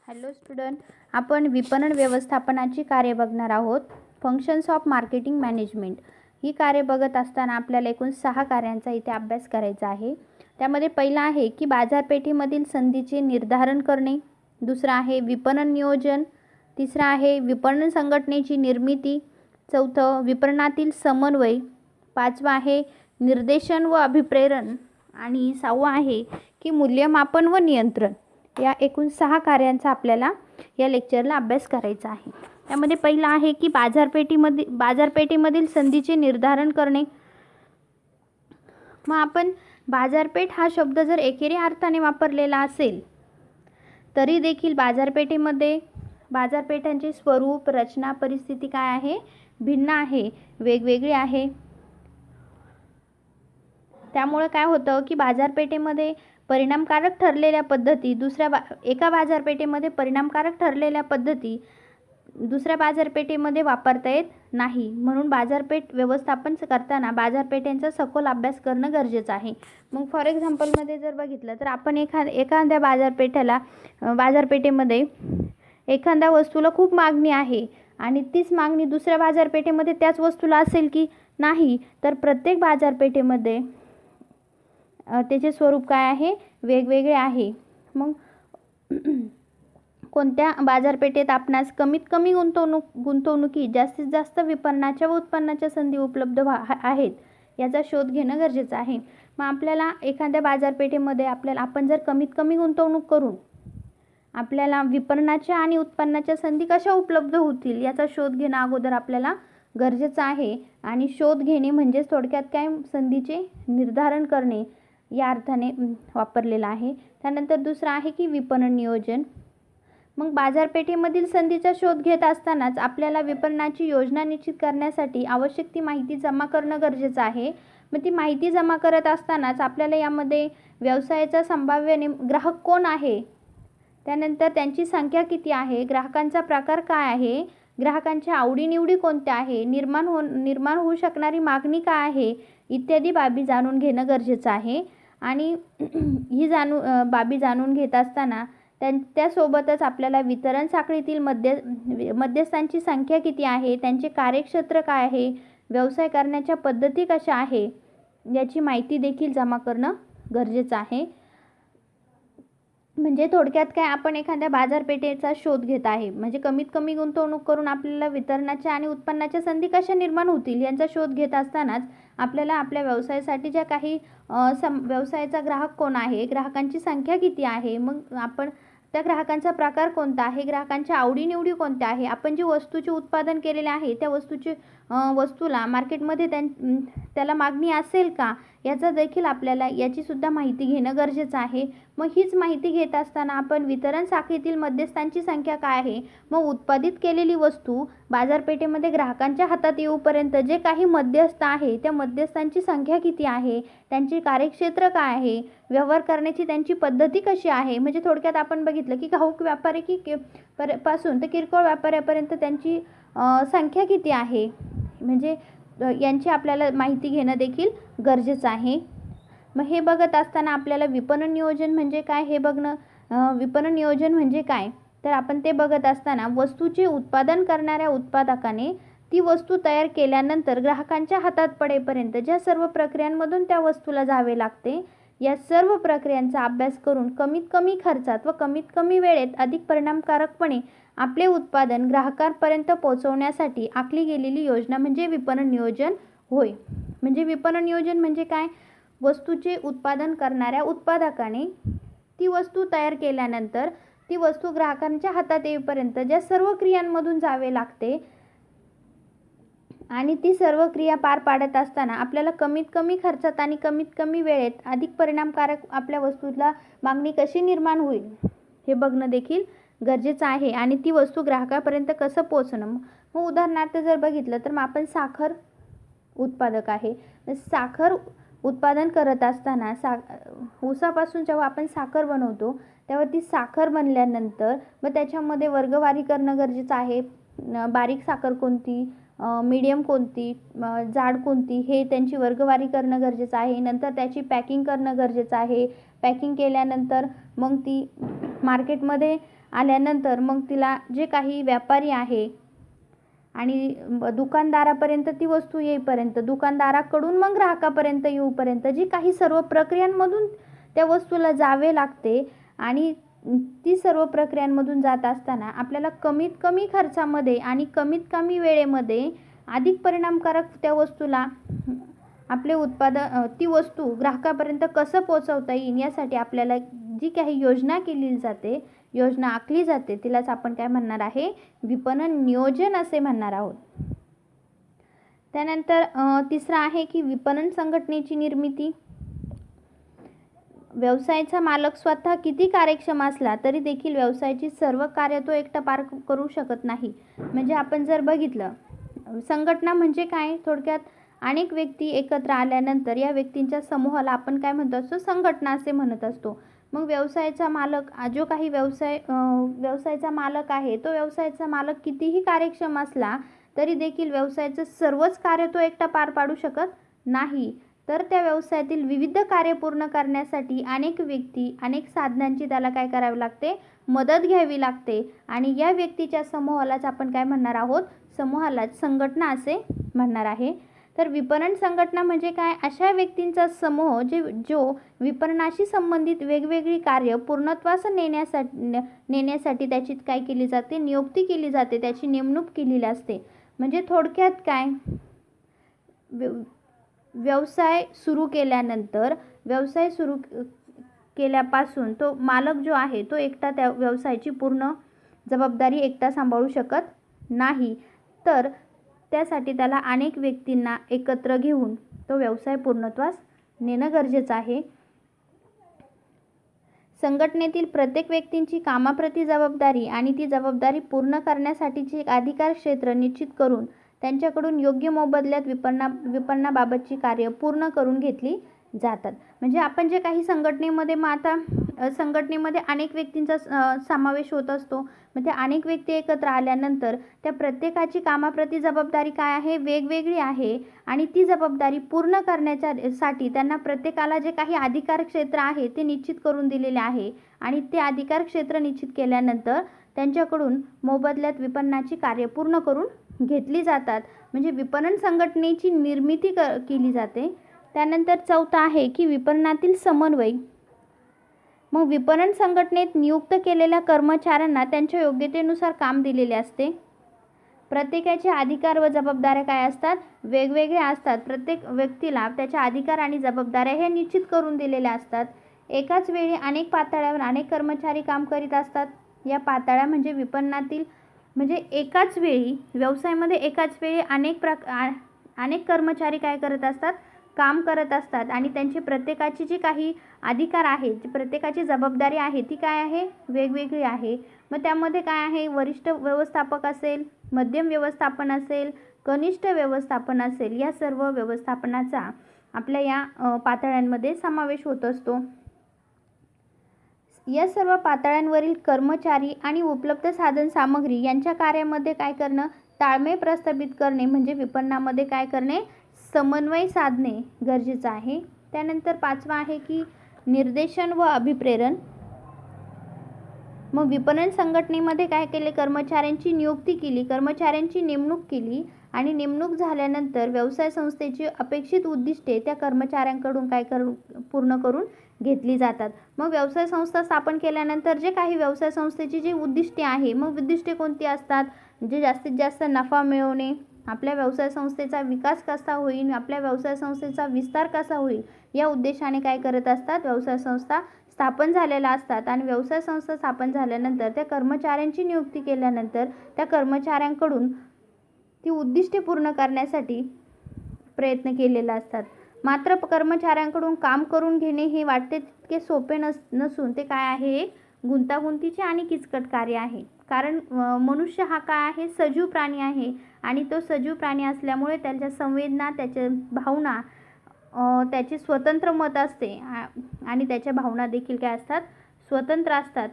Hello student, आपण विपणन व्यवस्थापनाची कार्य बघणार आहोत. फंक्शन्स ऑफ मार्केटिंग मॅनेजमेंट ही कार्य बघत असताना आपल्याला एकूण 6 कार्यांचा इथे अभ्यास करायचा आहे. त्यामध्ये पहिला आहे की बाजारपेठेमधील संधीचे निर्धारण करणे, दुसरा आहे विपणन नियोजन, तिसरा आहे विपणन संघटनेची निर्मिती, चौथं विपणनातील समन्वय, पाचवा आहे निर्देशन व अभिप्रेरण आणि 6वा आहे की मूल्यमापन व नियंत्रण. या एकूण 6 कार्यांचा आपल्याला या लेक्चरला अभ्यास करायचा आहे. त्यामध्ये पहिला आहे की बाजारपेठेमधील संधीचे निर्धारण करणे. मग आपण बाजारपेठ हा शब्द जर एकेरी अर्थाने वापरलेला असेल तरी देखील बाजारपेठांचे स्वरूप, रचना, परिस्थिती काय आहे? भिन्न आहे, वेगवेगळी आहे. त्यामुळे काय होतं की बाजारपेठेमध्ये परिणामकारक ठरलेल्या पद्धती एका बाजारपेठेमध्ये परिणामकारक ठरलेल्या पद्धती दुसऱ्या बाजारपेठेमध्ये वापरता येत नाही. म्हणून बाजारपेठ व्यवस्थापन करताना बाजारपेठेंचा सखोल अभ्यास करणं गरजेचं आहे. मग फॉर एक्झाम्पलमध्ये जर बघितलं तर आपण एखाद्या बाजारपेठेमध्ये एखाद्या वस्तूला खूप मागणी आहे आणि तीच मागणी दुसऱ्या बाजारपेठेमध्ये त्याच वस्तूला असेल की नाही, तर प्रत्येक बाजारपेठेमध्ये त्याचे स्वरूप काय आहे? वेगवेगळे आहे. मग कोणत्या बाजारपेठेत आपणास कमीत कमी गुंतवणुकीत जास्तीत जास्त विपणनाच्या व उत्पन्नाच्या संधी उपलब्ध आहेत याचा शोध घेणं गरजेचं आहे. मग आपल्याला एखाद्या बाजारपेठेमध्ये आपण जर कमीत कमी गुंतवणूक करून आपल्याला विपणनाच्या आणि उत्पन्नाच्या संधी कशा उपलब्ध होतील याचा शोध घेणं अगोदर आपल्याला गरजेचं आहे. आणि शोध घेणे म्हणजे थोडक्यात काय? संधीचे निर्धारण करणे या अर्थाने वापरलेला आहे. त्यानंतर दुसरा आहे की विपणन नियोजन. मग बाजारपेठेमधील संधीचा शोध घेत असतानाच आपल्याला विपणनाची योजना निश्चित करण्यासाठी आवश्यक ती माहिती जमा करणं गरजेचं आहे. मग ती माहिती जमा करत असतानाच आपल्याला यामध्ये व्यवसायाचा संभाव्य ग्राहक कोण आहे, त्यानंतर त्यांची संख्या किती आहे, ग्राहकांचा प्रकार काय आहे, ग्राहकांच्या आवडीनिवडी कोणत्या आहे, निर्माण होऊ शकणारी मागणी काय आहे इत्यादी बाबी जाणून घेणं गरजेचं आहे. आणि ही बाबी जाणून घेत असताना त्यासोबतच आपल्याला वितरण साखळीतील मध्यस्थांची संख्या किती आहे, त्यांचे कार्यक्षेत्र काय आहे, व्यवसाय करण्याच्या पद्धती कशा आहे याची माहिती देखील जमा करणं गरजेचं आहे. म्हणजे थोडक्यात काय? आपण एखाद्या बाजारपेठेचा शोध घेत आहे म्हणजे कमीत कमी गुंतवणूक करून आपल्याला वितरणाच्या आणि उत्पन्नाच्या संधी कशा निर्माण होतील यांचा शोध घेत असतानाच आपल्याला आपल्या व्यवसायासाठी ज्या काही व्यवसायाचा ग्राहक कोण आहे, ग्राहकांची संख्या किती आहे, मग आपण त्या ग्राहकांचा प्रकार कोणता आहे, ग्राहकांच्या आवडीनिवडी कोणत्या आहे, आपण जी वस्तूचे उत्पादन केलेले आहे त्या वस्तूला मार्केटमध्ये त्याला मागणी असेल का याचा देखील आपल्याला याची सुद्धा माहिती घेणं गरजेचं आहे. मग हीच माहिती घेत असताना आपण वितरण साखळीतील मध्यस्थांची संख्या काय आहे, मग उत्पादित केलेली वस्तू बाजारपेठेमध्ये ग्राहकांच्या हातात येऊपर्यंत जे काही मध्यस्थ आहे त्या मध्यस्थांची संख्या किती आहे, त्यांचे कार्यक्षेत्र काय आहे, व्यवहार करण्याची त्यांची पद्धती कशी आहे. म्हणजे थोडक्यात आपण बघितलं की घाऊक व्यापारी पासून तर किरकोळ व्यापाऱ्यापर्यंत त्यांची संख्या किती आहे, म्हणजे यांची आपल्याला माहिती घेणं देखील गरजेचं आहे. मग हे बघत असताना आपल्याला विपणन नियोजन म्हणजे काय हे बघणं. विपणन नियोजन म्हणजे काय तर आपण ते बघत असताना वस्तूचे उत्पादन करणाऱ्या उत्पादकाने ती वस्तू तयार केल्यानंतर ग्राहकांच्या हातात पडेपर्यंत ज्या सर्व प्रक्रियांमधून त्या वस्तूला जावे लागते या सर्व प्रक्रियांचा अभ्यास करून कमीत कमी खर्चात व कमीत कमी वेळेत अधिक परिणामकारकपणे आपले उत्पादन ग्राहकांपर्यंत पोहोचवण्यासाठी आखली गेलेली योजना म्हणजे विपणन नियोजन होय. म्हणजे विपणन नियोजन म्हणजे काय? वस्तूचे उत्पादन करणाऱ्या उत्पादकाने ती वस्तू तयार केल्यानंतर ती वस्तू ग्राहकांच्या हातात येईपर्यंत ज्या सर्व क्रियांमधून जावे लागते आणि ती सर्व क्रिया पार पाडत असताना आपल्याला कमीत कमी खर्चात आणि कमीत कमी वेळेत अधिक परिणामकारक आपल्या वस्तूला मागणी कशी निर्माण होईल हे बघणं देखील गरजेचं आहे. आणि ती वस्तू ग्राहकापर्यंत कसं पोहोचणं. मग उदाहरणार्थ जर बघितलं तर मग आपण साखर उत्पादक आहे. साखर उत्पादन करत असताना ऊसापासून जेव्हा आपण साखर बनवतो तेव्हा ती साखर बनल्यानंतर मग त्याच्यामध्ये वर्गवारी करणं गरजेचं आहे. बारीक साखर कोणती, मीडियम कोणती, जाड कोणती हे त्यांची वर्गवारी करणं गरजेचं आहे. नंतर त्याची पॅकिंग करणं गरजेचं आहे. पॅकिंग केल्यानंतर मग ती मार्केटमध्ये आल्यानंतर मग तिला जे काही व्यापारी आहे आणि दुकानदारापर्यंत ती वस्तू येईपर्यंत, दुकानदाराकडून मग ग्राहकापर्यंत येऊपर्यंत जी काही सर्व प्रक्रियांमधून त्या वस्तूला जावे लागते आणि ती सर्व प्रक्रियांमधून जात असताना आपल्याला कमीत कमी खर्चामध्ये आणि कमीत कमी वेळेमध्ये अधिक परिणामकारक त्या वस्तूला आपले उत्पादन, ती वस्तू ग्राहकापर्यंत कसं पोहोचवता येईल यासाठी आपल्याला जी काही योजना केली जाते, योजना आखली जाते, तिलाच आपण काय म्हणणार आहे, विपणन नियोजन असे म्हणणार आहोत. त्यानंतर तिसरा आहे की विपणन संघटनेची निर्मिती. व्यवसायाचा मालक स्वतः किती कार्यक्षम असला तरी देखील व्यवसायाची सर्व कार्य तो एकटा पार करू शकत नाही. म्हणजे आपण जर बघितलं, संघटना म्हणजे काय, थोडक्यात अनेक व्यक्ती एकत्र आल्यानंतर या व्यक्तींच्या समूहाला आपण काय म्हणत असतो, संघटना असे म्हणत असतो. मग व्यवसायाचा मालक, जो काही व्यवसायाचा मालक आहे, तो व्यवसायाचा मालक कितीही कार्यक्षम असला तरी देखील व्यवसायाचं सर्वच कार्य तो एकटा पार पाडू शकत नाही. तर त्या व्यवसायातील विविध कार्य पूर्ण करण्यासाठी अनेक व्यक्ती, अनेक साधनांची त्याला काय करावी लागते, मदत घ्यावी लागते. आणि या व्यक्तीच्या समूहालाच आपण काय म्हणणार आहोत, समूहालाच संघटना असे म्हणणार आहे. तर विपणन संघटना म्हणजे काय, अशा व्यक्तींचा समूह जो विपणनाशी संबंधित वेगवेगळी कार्य पूर्णत्वास नेण्यासाठी त्याची काय केली जाते, नियुक्ती केली जाते, त्याची नेमणूक केलेली असते. म्हणजे थोडक्यात काय, व्यवसाय सुरू केल्यानंतर, व्यवसाय सुरू केल्यापासून तो मालक जो आहे तो एकटा त्या व्यवसायाची पूर्ण जबाबदारी एकटा सांभाळू शकत नाही. तर त्यासाठी त्याला अनेक व्यक्तींना एकत्र घेऊन तो व्यवसाय पूर्णत्वास नेणं गरजेचं आहे. संघटनेतील प्रत्येक व्यक्तींची कामाप्रती जबाबदारी आणि ती जबाबदारी पूर्ण करण्यासाठीची एक अधिकार क्षेत्र निश्चित करून त्यांच्याकडून योग्य मोबदल्यात विपणनाबाबतची कार्य पूर्ण करून घेतली जातात. म्हणजे आपण जे काही संघटनेमध्ये, मग आता संघटनेमध्ये अनेक व्यक्तींचा समावेश होत असतो. मग त्या अनेक व्यक्ती एकत्र आल्यानंतर त्या प्रत्येकाची कामाप्रती जबाबदारी काय आहे, वेगवेगळी आहे. आणि ती जबाबदारी पूर्ण करण्यासाठी त्यांना प्रत्येकाला जे काही अधिकार क्षेत्र आहे ते निश्चित करून दिलेले आहे. आणि ते अधिकार क्षेत्र निश्चित केल्यानंतर त्यांच्याकडून मोबदल्यात विपणनाची कार्य पूर्ण करून घेतली जातात. म्हणजे विपणन संघटनेची निर्मिती केली जाते. त्यानंतर चौथा आहे की विपणनातील समन्वय. मग विपणन संघटनेत नियुक्त केलेल्या कर्मचाऱ्यांना त्यांच्या योग्यतेनुसार काम दिलेले असते. प्रत्येकाचे अधिकार व जबाबदाऱ्या काय असतात, वेगवेगळ्या असतात. प्रत्येक व्यक्तीला त्याच्या अधिकार आणि जबाबदाऱ्या हे निश्चित करून दिलेल्या असतात. एकाच वेळी अनेक पातळ्यावर अनेक कर्मचारी काम करीत असतात. या पातळ्या म्हणजे विपणनातील, म्हणजे एकाच वेळी व्यवसायामध्ये एकाच वेळी अनेक कर्मचारी काय करत असतात, काम करत असतात. आणि त्यांची प्रत्येकाची जी काही अधिकार आहे, जी प्रत्येकाची जबाबदारी आहे ती काय आहे, वेगवेगळी आहे. मग त्यामध्ये काय आहे, वरिष्ठ व्यवस्थापक असेल, मध्यम व्यवस्थापन असेल, कनिष्ठ व्यवस्थापन असेल, या सर्व व्यवस्थापनाचा आपल्या या पातळ्यांमध्ये समावेश होत असतो. या सर्व पातळ्यांवरील कर्मचारी आणि उपलब्ध साधन सामग्री यांच्या कार्यामध्ये काय करणं, ताळमेळ प्रस्थापित करणे, म्हणजे विपणनामध्ये काय करणे, समन्वय साधणे गरजेचं आहे. त्यानंतर पाचवा आहे की निर्देशन व अभिप्रेरण. मग विपणन संघटनेमध्ये काय केले, कर्मचाऱ्यांची नियुक्ती केली, कर्मचाऱ्यांची नेमणूक केली. आणि नेमणूक झाल्यानंतर व्यवसाय संस्थेची अपेक्षित उद्दिष्टे त्या कर्मचाऱ्यांकडून पूर्ण करून घेतली जातात. मग व्यवसाय संस्था स्थापन केल्यानंतर जे काही व्यवसाय संस्थेची जी उद्दिष्टे आहे, मग उद्दिष्टे कोणती असतात, जे जास्तीत जास्त नफा मिळवणे, आपल्या व्यवसाय संस्थेचा विकास कसा होईल, आपल्या व्यवसाय संस्थेचा विस्तार कसा होईल, या उद्देशाने काय करत असतात, व्यवसाय संस्था स्थापन झालेल्या असतात. आणि व्यवसाय संस्था स्थापन झाल्यानंतर त्या कर्मचाऱ्यांची नियुक्ती केल्यानंतर त्या कर्मचाऱ्यांकडून ती उद्दिष्टे पूर्ण करण्यासाठी प्रयत्न केलेले असतात. मात्र कर्मचाऱ्यांकडून काम करून घेणे हे वाटते तितके सोपे नसून ते काय आहे, एक गुंतागुंतीचे आणि किचकट कार्य आहे. कारण मनुष्य हा काय आहे, सजीव प्राणी आहे. आणि तो सजीव प्राणी असल्यामुळे त्याच्या संवेदना, त्याच्या भावना, त्याचे स्वतंत्र मत असते आणि त्याच्या भावना देखील काय असतात, स्वतंत्र असतात.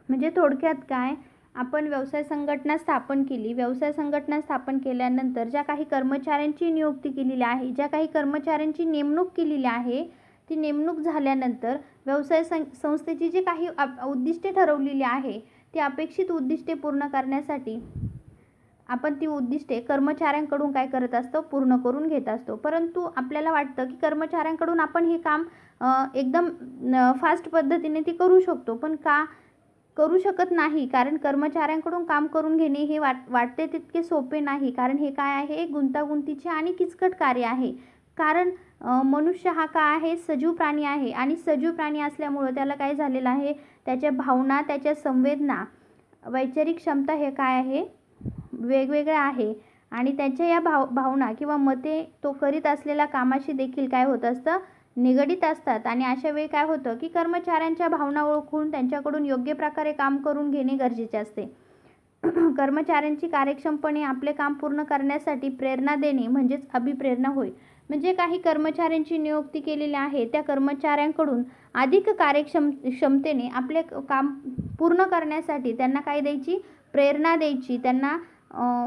म्हणजे थोडक्यात काय, आपण व्यवसाय संघटना स्थापन केली. व्यवसाय संघटना स्थापन केल्यानंतर ज्या काही कर्मचाऱ्यांची नियुक्ती केलेली आहे, ज्या काही कर्मचाऱ्यांची नेमणूक केलेली आहे, ती नेमणूक झाल्यानंतर व्यवसाय संस्थेची जी काही उद्दिष्टे ठरवलेली आहे ती अपेक्षित उद्दिष्टे पूर्ण करण्यासाठी आपण ती उद्दिष्टे कर्मचाऱ्यांकडून काय करत असतो, पूर्ण करून घेत असतो. परंतु आपल्याला वाटतं की कर्मचाऱ्यांकडून आपण हे काम एकदम फास्ट पद्धतीने ती करू शकतो, पण का करू शकत नाही? कारण कर्मचाऱ्यांकडून काम करून घेणे हे वाटते तितके सोपे नाही. कारण हे काय आहे, गुंतागुंतीचे आणि किचकट कार्य आहे. कारण मनुष्य हा काय आहे, सजीव प्राणी आहे आणि सजीव प्राणी असल्यामुळं त्याला काय झालेलं आहे, त्याच्या भावना, त्याच्या संवेदना, वैचारिक क्षमता हे काय आहे, वेगवेगळ्या आहे आणि त्यांच्या या भावना किंवा मते तो करीत असलेल्या कामाशी देखील काय होत असतं, निगडीत असतात. आणि अशा वेळी काय होतं की कर्मचाऱ्यांच्या भावना ओळखून त्यांच्याकडून योग्य प्रकारे काम करून घेणे गरजेचे असते. कर्मचाऱ्यांची कार्यक्षमपणे आपले काम पूर्ण करण्यासाठी प्रेरणा देणे म्हणजेच अभिप्रेरणा होय. म्हणजे काही कर्मचाऱ्यांची नियुक्ती केलेली आहे, त्या कर्मचाऱ्यांकडून अधिक क्षमतेने आपले काम पूर्ण करण्यासाठी त्यांना काय द्यायची, प्रेरणा द्यायची, त्यांना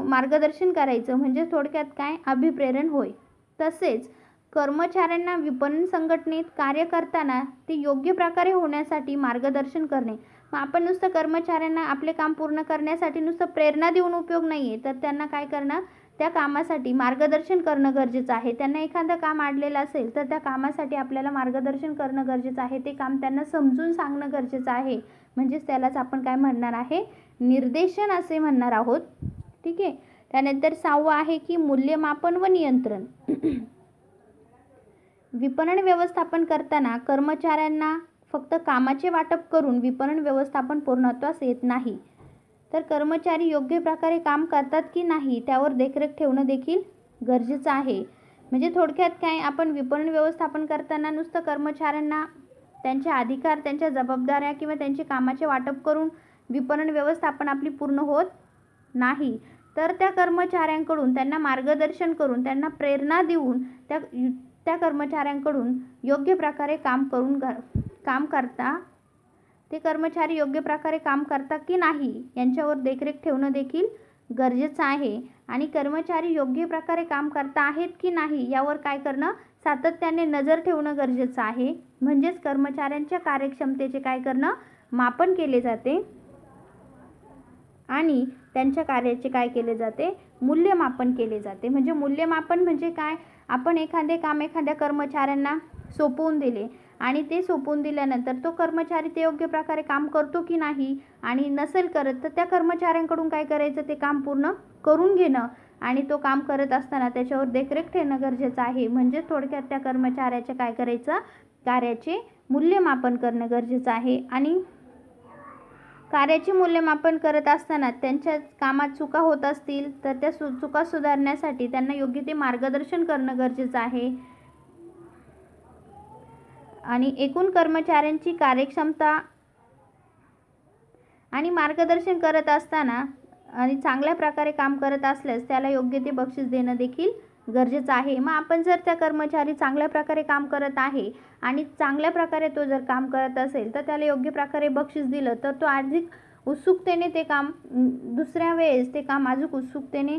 मार्गदर्शन करायचं, म्हणजे थोडक्यात काय, अभिप्रेरण होय. तसेच कर्मचाऱ्यांना विपणन संघटनेत कार्य करताना ते योग्य प्रकारे होण्यासाठी मार्गदर्शन करणे. मग आपण नुसतं कर्मचाऱ्यांना आपले काम पूर्ण करण्यासाठी नुसतं प्रेरणा देऊन उपयोग नाही आहे, तर त्यांना काय करणं, त्या कामासाठी मार्गदर्शन करणं गरजेचं आहे. त्यांना एखादं काम अडलेलं असेल तर त्या कामासाठी आपल्याला मार्गदर्शन करणं गरजेचं आहे. ते काम त्यांना समजून सांगणं गरजेचं आहे. म्हणजेच त्यालाच आपण काय म्हणणार आहे, निर्देशन असे म्हणणार आहोत. ठीक आहे. त्यानंतर 6वं आहे की मूल्यमापन व नियंत्रण. विपणन व्यवस्थापन करताना कर्मचाऱ्यांना फक्त कामाचे वाटप करून विपणन व्यवस्थापन पूर्णत्वास येत नाही, तर कर्मचारी योग्य प्रकारे काम करतात की नाही त्यावर देखरेख ठेवणं देखील गरजेचं आहे. म्हणजे थोडक्यात काय, आपण विपणन व्यवस्थापन करताना नुसतं कर्मचाऱ्यांना त्यांचे अधिकार, त्यांच्या जबाबदाऱ्या किंवा त्यांचे कामाचे वाटप करून विपणन व्यवस्थापन आपली पूर्ण होत नाही, तर त्या कर्मचाऱ्यांकडून त्यांना मार्गदर्शन करून त्यांना प्रेरणा देऊन त्या कर्मचाऱ्यांकडून योग्य प्रकारे काम करता ते कर्मचारी योग्य प्रकारे काम करतात की नाही यांच्यावर देखरेख ठेवणं देखील गरजेचं आहे. आणि कर्मचारी योग्य प्रकारे काम करता आहेत की नाही यावर काय करणं, सातत्याने नजर ठेवणं गरजेचं आहे. म्हणजेच कर्मचाऱ्यांच्या कार्यक्षमतेचे काय करणं, मापन केले जाते आणि त्यांच्या कार्याचे काय केले जाते, मूल्यमापन केले जाते. म्हणजे मूल्यमापन म्हणजे काय, आपण एखादे काम एखाद्या कर्मचाऱ्यांना सोपवून दिले आणि ते सोपवून दिल्यानंतर तो कर्मचारी ते योग्य प्रकारे काम करतो की नाही, आणि नसेल करत तर त्या कर्मचाऱ्यांकडून काय करायचं, ते काम पूर्ण करून घेणं आणि तो काम करत असताना त्याच्यावर देखरेख ठेवणं गरजेचं आहे. म्हणजे थोडक्यात त्या कर्मचाऱ्याचे काय करायचं, कार्याचे मूल्यमापन करणं गरजेचं आहे. आणि कार्याचे मूल्यमापन करत असताना त्यांच्या कामात चुका होत असतील तर त्या चुका सुधारण्यासाठी त्यांना योग्य ते मार्गदर्शन करणं गरजेचं आहे. आणि एकूण कर्मचाऱ्यांची कार्यक्षमता आणि मार्गदर्शन करत असताना आणि चांगल्या प्रकारे काम करत असल्यास त्याला योग्य ते बक्षीस देणं देखील गरजेचं आहे. मग आपण जर त्या कर्मचारी चांगल्या प्रकारे काम करत आहे आणि चांगल्या प्रकारे तो जर काम करत असेल तर त्याला योग्य प्रकारे बक्षीस दिलं तर तो अधिक उत्सुकतेने ते काम दुसऱ्या वेळेस ते काम अजून उत्सुकतेने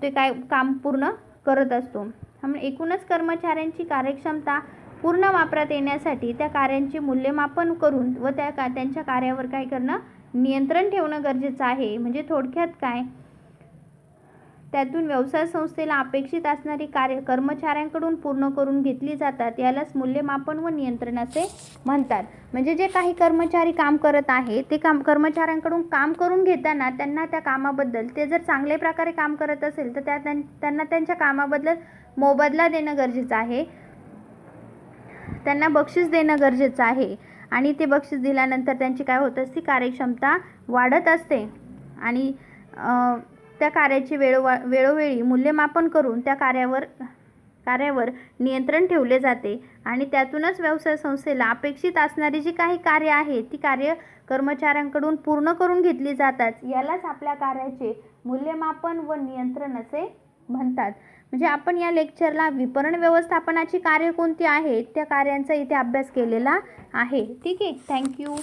ते काय काम पूर्ण करत असतो. त्यामुळे एकूणच कर्मचाऱ्यांची कार्यक्षमता पूर्ण वापरात येण्यासाठी त्या कार्यांचे मूल्यमापन करून व त्यांच्या कार्यावर काय करणं, नियंत्रण ठेवणं गरजेचं आहे. म्हणजे थोडक्यात काय, त्यातून व्यवसाय संस्थेला अपेक्षित असणारी कार्य कर्मचाऱ्यांकडून पूर्ण करून घेतली जातात, यालाच मूल्यमापन व नियंत्रण असे म्हणतात. म्हणजे जे काही कर्मचारी काम करत आहे ते काम कर्मचाऱ्यांकडून काम करून घेताना त्यांना त्या कामाबद्दल, ते जर चांगल्या प्रकारे काम करत असेल तर त्यांना त्यांच्या कामाबद्दल मोबदला देणं गरजेचं आहे, त्यांना बक्षीस देणं गरजेचं आहे. आणि ते बक्षीस दिल्यानंतर त्यांची काय होत असते, कार्यक्षमता वाढत असते आणि त्या कार्याचे वेळोवेळी मूल्यमापन करून त्या कार्यावर नियंत्रण ठेवले जाते आणि त्यातूनच व्यवसाय संस्थेला अपेक्षित असणारी जी काही कार्य आहे ती कार्य कर्मचाऱ्यांकडून पूर्ण करून घेतली जातात. यालाच आपल्या कार्याचे मूल्यमापन व नियंत्रण असे म्हणतात. म्हणजे आपण या लेक्चरला विपणन व्यवस्थापनाची कार्य कोणती आहेत त्या कार्यांचा इथे अभ्यास केलेला आहे. ठीक आहे. थँक्यू.